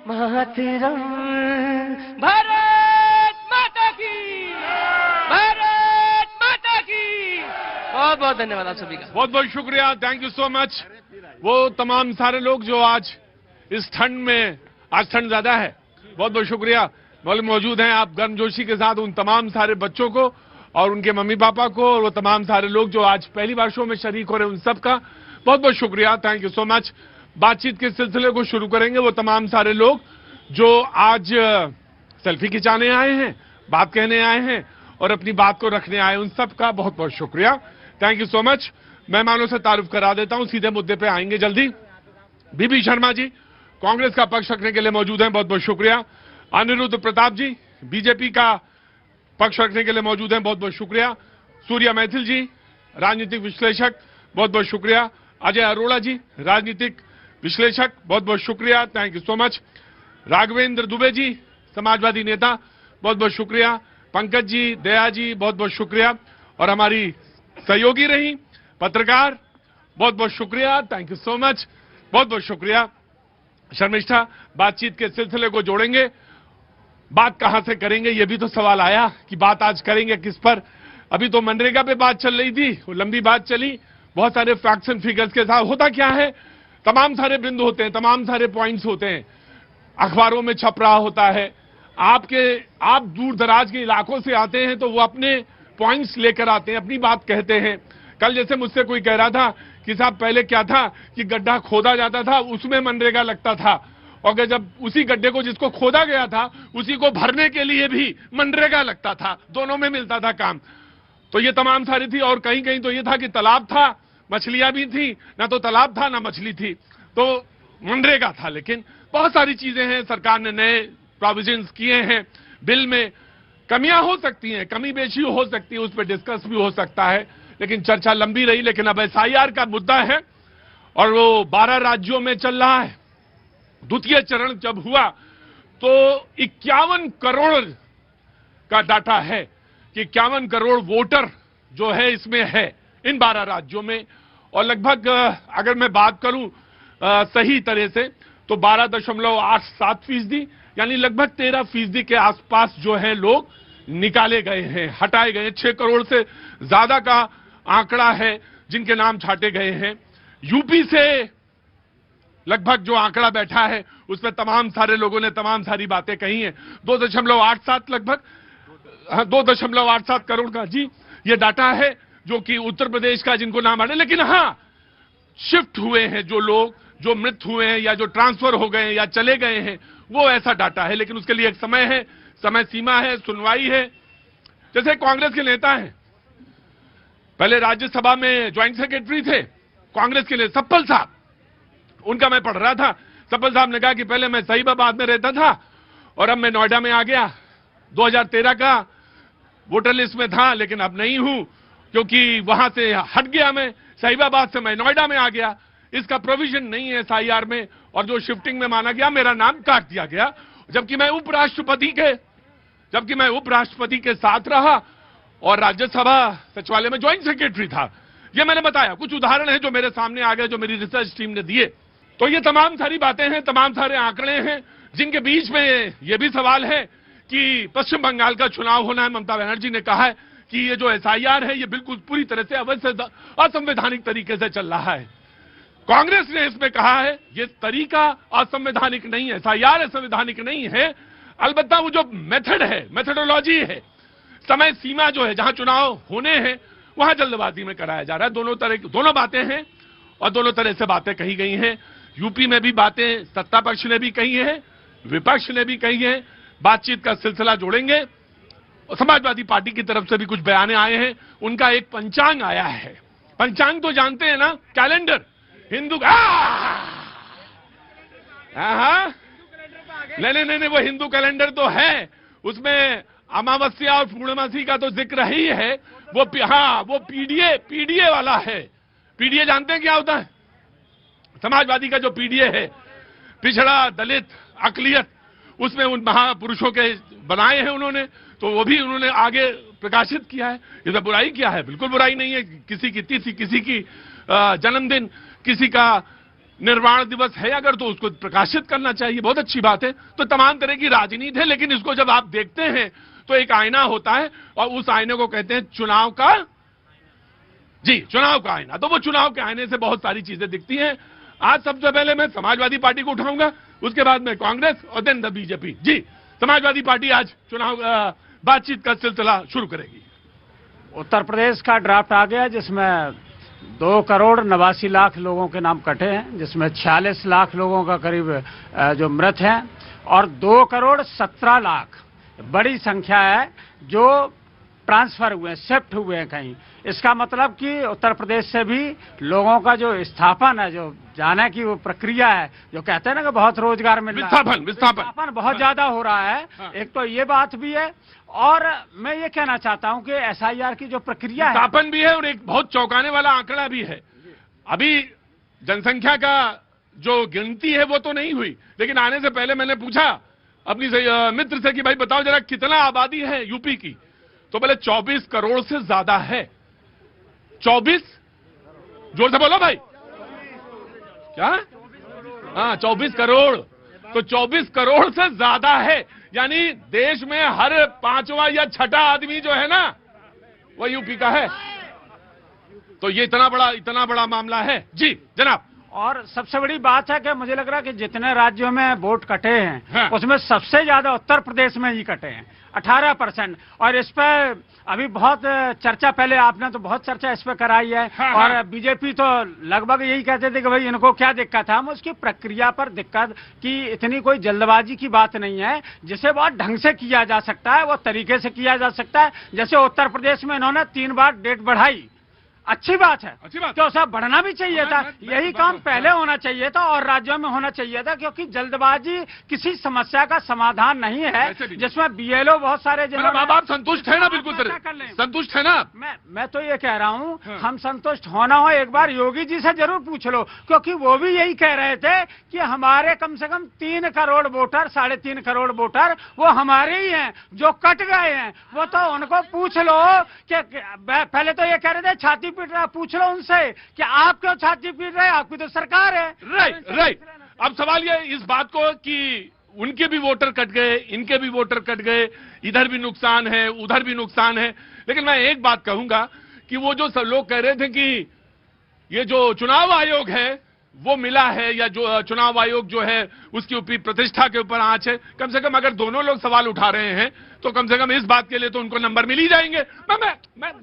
मातरम। भारत माता की, भारत माता की। बहुत बहुत धन्यवाद आप सभी का। बहुत बहुत शुक्रिया, थैंक यू सो मच। वो तमाम सारे लोग जो आज इस ठंड में, आज ठंड ज्यादा है, बहुत बहुत शुक्रिया, मौजूद हैं आप गर्मजोशी के साथ, उन तमाम सारे बच्चों को और उनके मम्मी पापा को, और वो तमाम सारे लोग जो आज पहली बार शो में शरीक हो रहे हैं, उन सबका बहुत बहुत शुक्रिया, थैंक यू सो मच। बातचीत के सिलसिले को शुरू करेंगे वो तमाम सारे लोग जो आज सेल्फी खिंचाने आए हैं, बात कहने आए हैं और अपनी बात को रखने आए, उन सबका बहुत बहुत शुक्रिया, थैंक यू सो मच। मेहमानों से तारुफ करा देता हूं, सीधे मुद्दे पे आएंगे जल्दी। बीबी शर्मा जी कांग्रेस का पक्ष रखने के लिए मौजूद हैं, बहुत बहुत शुक्रिया। अनिरुद्ध प्रताप जी बीजेपी का पक्ष रखने के लिए मौजूद हैं, बहुत बहुत शुक्रिया। सूर्या मैथिल जी राजनीतिक विश्लेषक, बहुत बहुत शुक्रिया। अजय अरोड़ा जी राजनीतिक विश्लेषक, बहुत बहुत शुक्रिया, thank you so much. Raghavendra Dubey ji Samajwadi नेता, बहुत बहुत शुक्रिया। पंकज जी, दया जी, बहुत बहुत शुक्रिया। और हमारी सहयोगी रही पत्रकार, बहुत बहुत शुक्रिया, थैंक यू सो मच, बहुत बहुत शुक्रिया। शर्मिष्ठा, बातचीत के सिलसिले को जोड़ेंगे, बात कहां से करेंगे ये भी तो सवाल आया कि बात आज करेंगे किस पर। अभी तो मनरेगा पे बात चल रही थी, वो लंबी बात चली, बहुत सारे फैक्ट्स एंड फिगर्स के साथ। होता क्या है, तमाम सारे बिंदु होते हैं, तमाम सारे पॉइंट्स होते हैं, अखबारों में छप रहा होता है, आप दूर दराज के इलाकों से आते हैं तो वो अपने पॉइंट्स लेकर आते हैं, अपनी बात कहते हैं। कल जैसे मुझसे कोई कह रहा था कि साहब पहले क्या था कि गड्ढा खोदा जाता था, उसमें मनरेगा लगता था, और जब उसी गड्ढे को जिसको खोदा गया था उसी को भरने के लिए भी मनरेगा लगता था, दोनों में मिलता था काम। तो ये तमाम सारी थी। और कहीं कहीं तो ये था कि तालाब था, मछलियां भी थी, ना तो तालाब था ना मछली थी, तो मनरेगा था। लेकिन बहुत सारी चीजें हैं, सरकार ने नए प्रोविजंस किए हैं, बिल में कमियां हो सकती हैं, कमी बेशी हो सकती है, उस पर डिस्कस भी हो सकता है, लेकिन चर्चा लंबी रही। लेकिन अब एसआईआर का मुद्दा है और वो 12 राज्यों में चल रहा है। द्वितीय चरण जब हुआ तो 51 करोड़ का डाटा है कि 51 करोड़ वोटर जो है इसमें है इन 12 राज्यों में, और लगभग अगर मैं बात करूं सही तरह से तो 12.87%, यानी लगभग 13% के आसपास जो है लोग निकाले गए हैं, हटाए गए हैं। 6 करोड़ से ज्यादा का आंकड़ा है जिनके नाम छाटे गए हैं। यूपी से लगभग जो आंकड़ा बैठा है उसमें तमाम सारे लोगों ने तमाम सारी बातें कही हैं। 2.87 लगभग 2.87 करोड़ का जी ये डाटा है जो कि उत्तर प्रदेश का जिनको नाम आ रहे। लेकिन हाँ, शिफ्ट हुए हैं जो लोग, जो मृत हुए हैं या जो ट्रांसफर हो गए हैं या चले गए हैं, वो ऐसा डाटा है। लेकिन उसके लिए एक समय है, समय सीमा है, सुनवाई है। जैसे कांग्रेस के नेता हैं, पहले राज्यसभा में ज्वाइंट सेक्रेटरी थे कांग्रेस के लिए, सप्पल साहब, उनका मैं पढ़ रहा था। सप्पल साहब ने कहा कि पहले मैं सहीबाबाद में रहता था और अब मैं नोएडा में आ गया। 2013 का वोटर लिस्ट में था लेकिन अब नहीं हूं क्योंकि वहां से हट गया, मैं सहीबाबाद से मैं नोएडा में आ गया। इसका प्रोविजन नहीं है एसआईआर में, और जो शिफ्टिंग में माना गया मेरा नाम काट दिया गया, जबकि मैं उपराष्ट्रपति के साथ रहा और राज्यसभा सचिवालय में ज्वाइंट सेक्रेटरी था। ये मैंने बताया, कुछ उदाहरण है जो मेरे सामने आ गए, जो मेरी रिसर्च टीम ने दिए। तो ये तमाम सारी बातें हैं, तमाम सारे आंकड़े हैं, जिनके बीच में ये भी सवाल है कि पश्चिम बंगाल का चुनाव होना है। ममता बनर्जी ने कहा है कि ये जो एसआईआर है ये बिल्कुल पूरी तरह से असंवैधानिक तरीके से चल रहा है। कांग्रेस ने इसमें कहा है ये तरीका असंवैधानिक नहीं है, एसआईआर असंवैधानिक नहीं है, अलबत्ता वो जो मेथड है, मेथोडोलॉजी है, समय सीमा जो है, जहां चुनाव होने हैं वहां जल्दबाजी में कराया जा रहा है। दोनों बातें हैं और दोनों तरह से बातें कही गई हैं। यूपी में भी बातें सत्ता पक्ष ने भी कही है, विपक्ष ने भी कही है। बातचीत का सिलसिला जोड़ेंगे। और समाजवादी पार्टी की तरफ से भी कुछ बयान आए हैं, उनका एक पंचांग आया है। पंचांग तो जानते हैं ना, कैलेंडर हिंदू नहीं, वो हिंदू कैलेंडर तो है, उसमें अमावस्या और पूर्णमासी का तो जिक्र ही है। वो पीडीए वाला है। पीडीए जानते हैं क्या होता है? समाजवादी का जो पीडीए है, पिछड़ा, दलित, अकलियत, उसमें उन महापुरुषों के बनाए हैं उन्होंने, तो वो भी उन्होंने आगे प्रकाशित किया है। ये तो बुराई क्या है? बिल्कुल बुराई नहीं है। किसी की तिथि, किसी की जन्मदिन, किसी का निर्वाण दिवस है अगर तो उसको प्रकाशित करना चाहिए, बहुत अच्छी बात है। तो तमाम तरह की राजनीति है, लेकिन इसको जब आप देखते हैं तो एक आईना होता है और उस आईने को कहते हैं चुनाव का, जी चुनाव का आईना। तो वो चुनाव के आईने से बहुत सारी चीजें दिखती हैं। आज सबसे पहले मैं समाजवादी पार्टी को उठाऊंगा, उसके बाद में कांग्रेस और देन द बीजेपी। जी समाजवादी पार्टी आज चुनाव बातचीत का सिलसिला शुरू करेगी। उत्तर प्रदेश का ड्राफ्ट आ गया जिसमें 2,89,00,000 लोगों के नाम कटे हैं, जिसमें 46 लाख लोगों का करीब जो मृत हैं और 2,17,00,000 बड़ी संख्या है जो ट्रांसफर हुए हैं, शिफ्ट हुए हैं कहीं। इसका मतलब कि उत्तर प्रदेश से भी लोगों का जो स्थापन है, जो जाने की वो प्रक्रिया है, जो कहते हैं ना कि बहुत रोजगार मिल रहा है, विस्थापन बहुत ज्यादा हो रहा है। एक तो ये बात भी है और मैं ये कहना चाहता हूं कि एसआईआर की जो प्रक्रिया है, विस्थापन भी है और एक बहुत चौंकाने वाला आंकड़ा भी है। अभी जनसंख्या का जो गिनती है वो तो नहीं हुई, लेकिन आने से पहले मैंने पूछा अपनी मित्र से कि भाई बताओ जरा कितना आबादी है यूपी की, तो बोले 24 करोड़ से ज्यादा है। 24, जोर से बोलो भाई, क्या? हाँ 24 करोड़। तो 24 करोड़ से ज्यादा है, यानी देश में हर 5वां या 6ठा आदमी जो है ना वो यूपी का है। तो ये इतना बड़ा मामला है। जी जनाब। और सबसे बड़ी बात है कि मुझे लग रहा है कि जितने राज्यों में वोट कटे हैं, हाँ। उसमें सबसे ज्यादा उत्तर प्रदेश में ही कटे हैं, 18%। और इस पर अभी बहुत चर्चा, पहले आपने तो बहुत चर्चा इस पर कराई है। हाँ, और हाँ। बीजेपी तो लगभग यही कहते थे कि भाई इनको क्या दिक्कत है। हम उसकी प्रक्रिया पर दिक्कत कि इतनी कोई जल्दबाजी की बात नहीं है, जिसे बहुत ढंग से किया जा सकता है, वो तरीके से किया जा सकता है। जैसे उत्तर प्रदेश में इन्होंने 3 बार डेट बढ़ाई, अच्छी बात है, अच्छी बात। तो सब बढ़ना भी चाहिए था। यही काम मैं- पहले होना चाहिए था और राज्यों में होना चाहिए था, क्योंकि जल्दबाजी किसी समस्या का समाधान नहीं है, वैसे भी। जिसमें बीएलओ बहुत सारे मतलब अब आप संतुष्ट है ना? बिल्कुल सर, चर्चा कर लें। संतुष्ट है ना? मैं तो ये कह रहा हूँ, हाँ। हम संतुष्ट होना हो एक बार योगी जी से जरूर पूछ लो, क्योंकि वो भी यही कह रहे थे कि हमारे कम से कम 3 करोड़ वोटर, 3.5 करोड़ वोटर वो हमारे ही हैं जो कट गए हैं। वो तो उनको पूछ लो कि पहले तो ये कह रहे थे छाती पीट रहा, पूछ लो उनसे कि आप क्यों छाती पीट रहे हैं, आपकी तो सरकार है। राइट। अब सवाल ये इस बात को कि उनके भी वोटर कट गए, इनके भी वोटर कट गए, इधर भी नुकसान है, उधर भी नुकसान है। लेकिन मैं एक बात कहूंगा कि वो जो सब लोग कह रहे थे कि ये जो चुनाव आयोग है वो मिला है, या जो चुनाव आयोग जो है उसकी ऊपर प्रतिष्ठा के ऊपर आंच है, कम से कम अगर दोनों लोग सवाल उठा रहे हैं तो कम से कम इस बात के लिए तो उनको नंबर मिल ही जाएंगे। मैं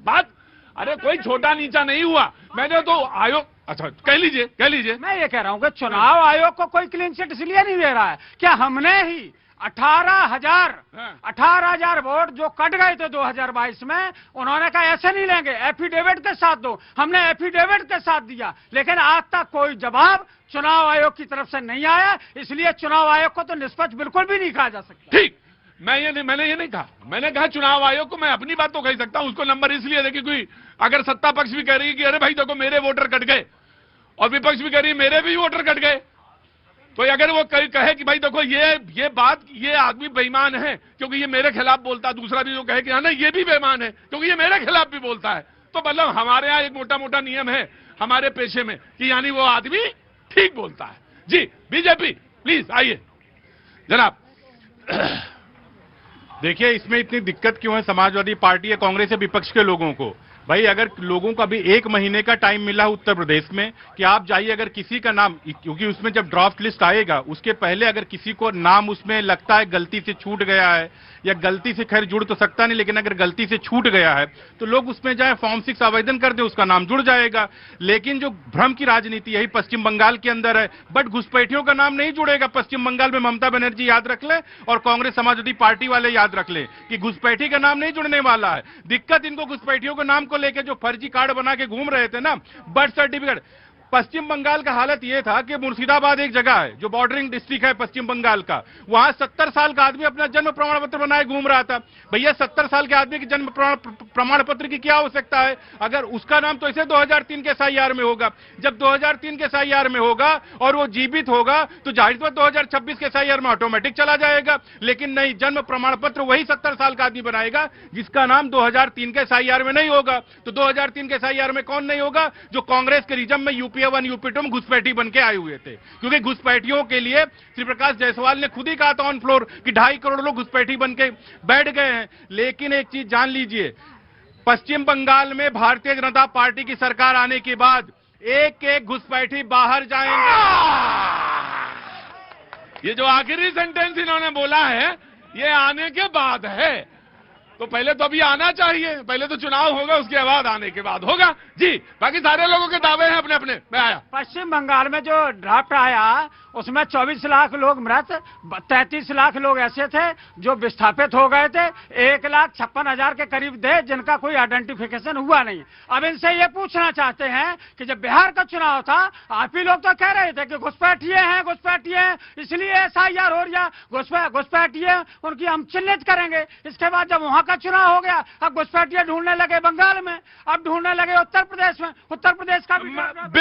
बात, अरे कोई छोटा नीचा नहीं हुआ। मैंने तो आयोग, अच्छा कह लीजिए। मैं ये कह रहा हूँ कि चुनाव आयोग को कोई क्लीन चिट इसलिए नहीं दे रहा है कि हमने ही 18,000 वोट जो कट गए थे 2022 में, उन्होंने कहा ऐसे नहीं लेंगे, एफिडेविट के साथ दो। हमने एफिडेविट के साथ दिया, लेकिन आज तक कोई जवाब चुनाव आयोग की तरफ से नहीं आया। इसलिए चुनाव आयोग को तो निष्पक्ष बिल्कुल भी नहीं कहा जा सकता। ठीक, मैंने ये नहीं कहा। मैंने कहा चुनाव आयोग को मैं अपनी बात तो कह सकता हूं, उसको नंबर इसलिए दे क्योंकि अगर सत्ता पक्ष भी कह रही है कि अरे भाई देखो मेरे वोटर कट गए, और विपक्ष भी कह रही है मेरे भी वोटर कट गए, तो अगर वो कहे कि भाई देखो ये बात, ये आदमी बेईमान है क्योंकि ये मेरे खिलाफ बोलता है, दूसरा भी जो कहे कि हाँ ना ये भी बेईमान है क्योंकि ये मेरे खिलाफ भी बोलता है, तो मतलब हमारे यहाँ एक मोटा नियम है हमारे पेशे में कि यानी वो आदमी ठीक बोलता है। जी बीजेपी प्लीज आइए जनाब। देखिए इसमें इतनी दिक्कत क्यों है समाजवादी पार्टी या कांग्रेस या विपक्ष के लोगों को? भाई अगर लोगों का भी 1 महीने का टाइम मिला उत्तर प्रदेश में कि आप जाइए, अगर किसी का नाम, क्योंकि उसमें जब ड्राफ्ट लिस्ट आएगा उसके पहले अगर किसी को नाम उसमें लगता है गलती से छूट गया है, या गलती से खैर जुड़ तो सकता नहीं, लेकिन अगर गलती से छूट गया है तो लोग उसमें जाए फॉर्म 6 आवेदन कर दे, उसका नाम जुड़ जाएगा। लेकिन जो भ्रम की राजनीति यही पश्चिम बंगाल के अंदर है, बट घुसपैठियों का नाम नहीं जुड़ेगा। पश्चिम बंगाल में ममता बनर्जी याद रख ले और कांग्रेस समाजवादी पार्टी वाले याद रख ले कि घुसपैठी का नाम नहीं जुड़ने वाला है। दिक्कत इनको घुसपैठियों के नाम को लेकर जो फर्जी कार्ड बना के घूम रहे थे ना, बर्थ सर्टिफिकेट। पश्चिम बंगाल का हालत यह था कि मुर्शिदाबाद एक जगह है जो बॉर्डरिंग डिस्ट्रिक्ट है पश्चिम बंगाल का, वहां 70 साल का आदमी अपना जन्म प्रमाण पत्र बनाए घूम रहा था। भैया 70 साल के आदमी के जन्म प्रमाण पत्र की क्या आवश्यकता है? अगर उसका नाम तो इसे 2003 के एसआईआर में होगा, जब 2003 के एसआईआर में होगा और वो जीवित होगा तो जाहिर तौर 2026 के एसआईआर में ऑटोमेटिक चला जाएगा। लेकिन नहीं, जन्म प्रमाण पत्र वही 70 साल का आदमी बनाएगा जिसका नाम 2003 के एसआईआर में नहीं होगा। तो 2003 के एसआईआर में कौन नहीं होगा? जो कांग्रेस के रिजम में यूपी यूपीए 1 यूपी 2 में घुसपैठी बन के आए हुए थे, क्योंकि घुसपैठियों के लिए श्री प्रकाश जायसवाल ने खुद ही कहा था ऑन फ्लोर कि 2.5 करोड़ लोग घुसपैठी बन के बैठ गए हैं। लेकिन एक चीज जान लीजिए, पश्चिम बंगाल में भारतीय जनता पार्टी की सरकार आने के बाद एक एक घुसपैठी बाहर जाएंगे। ये जो आखिरी सेंटेंस इन्होंने बोला है, ये आने के बाद है। तो पहले तो अभी आना चाहिए, पहले तो चुनाव होगा, उसके बाद आने के बाद होगा जी। बाकी सारे लोगों के दावे हैं अपने अपने। मैं आया पश्चिम बंगाल में जो ड्राफ्ट आया उसमें 24 लाख लोग मृत, 33 लाख लोग ऐसे थे जो विस्थापित हो गए थे, 1,56,000 के करीब थे जिनका कोई आइडेंटिफिकेशन हुआ नहीं। अब इनसे ये पूछना चाहते हैं कि जब बिहार का चुनाव था, आप ही लोग तो कह रहे थे कि घुसपैठिए हैं, इसलिए SIR हो रही है, घुसपैठिए उनकी हम चिन्हित करेंगे। इसके बाद जब वहां का चुनाव हो गया, अब घुसपैठिए ढूंढने लगे बंगाल में, अब ढूंढने लगे उत्तर प्रदेश में। उत्तर प्रदेश का भी